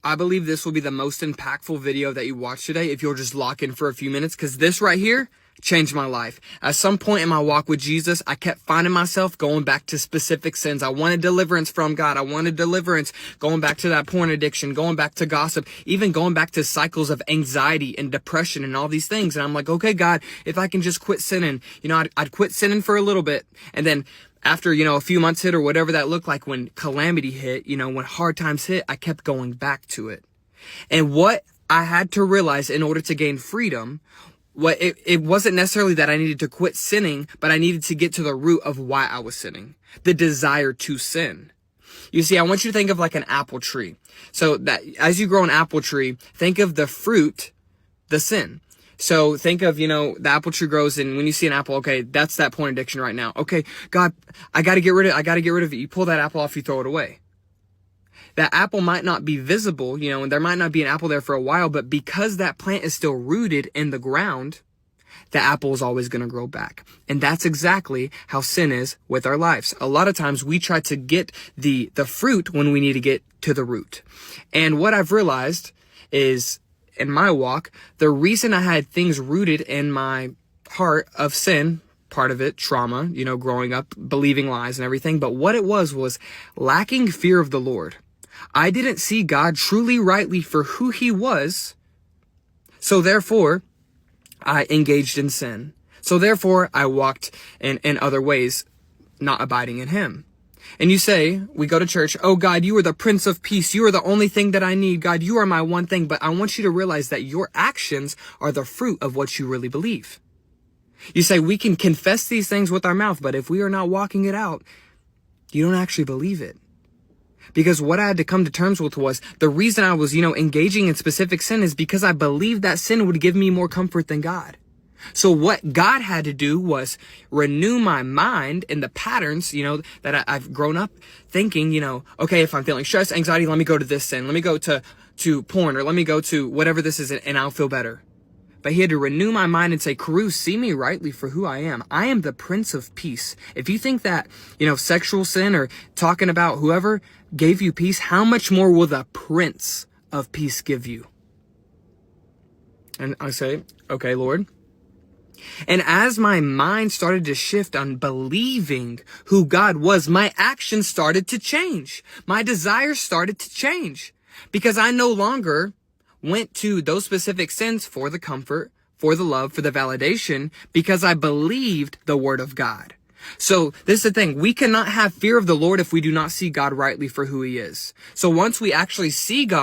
I believe this will be the most impactful video that you watch today if you'll just lock in for a few minutes, because this right here changed my life. At some point in my walk with Jesus, I kept finding myself going back to specific sins. I wanted deliverance from God. I wanted deliverance going back to that porn addiction, going back to gossip, even going back to cycles of anxiety and depression and all these things. And I'm like, okay, God, if I can just quit sinning, I'd quit sinning for a little bit. And then after, a few months hit or whatever that looked like, when calamity hit, when hard times hit, I kept going back to it. And what I had to realize in order to gain freedom, it wasn't necessarily that I needed to quit sinning, but I needed to get to the root of why I was sinning, the desire to sin. You see, I want you to think of like an apple tree. So that as you grow an apple tree, think of the fruit, the sin. So think of, the apple tree grows, and when you see an apple, okay, that's that porn addiction right now. Okay, God, I gotta get rid of it. You pull that apple off, you throw it away. That apple might not be visible, and there might not be an apple there for a while, but because that plant is still rooted in the ground, the apple is always going to grow back. And that's exactly how sin is with our lives. A lot of times we try to get the fruit when we need to get to the root. And what I've realized is, in my walk, the reason I had things rooted in my heart of sin, part of it, trauma, growing up, believing lies and everything. But what it was lacking fear of the Lord. I didn't see God truly rightly for who he was. So therefore, I engaged in sin. So therefore, I walked in other ways, not abiding in him. And you say, we go to church, oh God, you are the Prince of Peace. You are the only thing that I need. God, you are my one thing. But I want you to realize that your actions are the fruit of what you really believe. You say, we can confess these things with our mouth, but if we are not walking it out, you don't actually believe it. Because what I had to come to terms with was the reason I was, engaging in specific sin is because I believed that sin would give me more comfort than God. So what God had to do was renew my mind in the patterns, that I've grown up thinking, okay, if I'm feeling stress, anxiety, let me go to this sin. Let me go to porn, or let me go to whatever this is, and I'll feel better. But he had to renew my mind and say, Carew, see me rightly for who I am. I am the Prince of Peace. If you think that, sexual sin or talking about whoever gave you peace, how much more will the Prince of Peace give you? And I say, okay, Lord. And as my mind started to shift on believing who God was, my actions started to change. My desires started to change, because I no longer went to those specific sins for the comfort, for the love, for the validation, because I believed the word of God. So this is the thing. We cannot have fear of the Lord if we do not see God rightly for who he is. So once we actually see God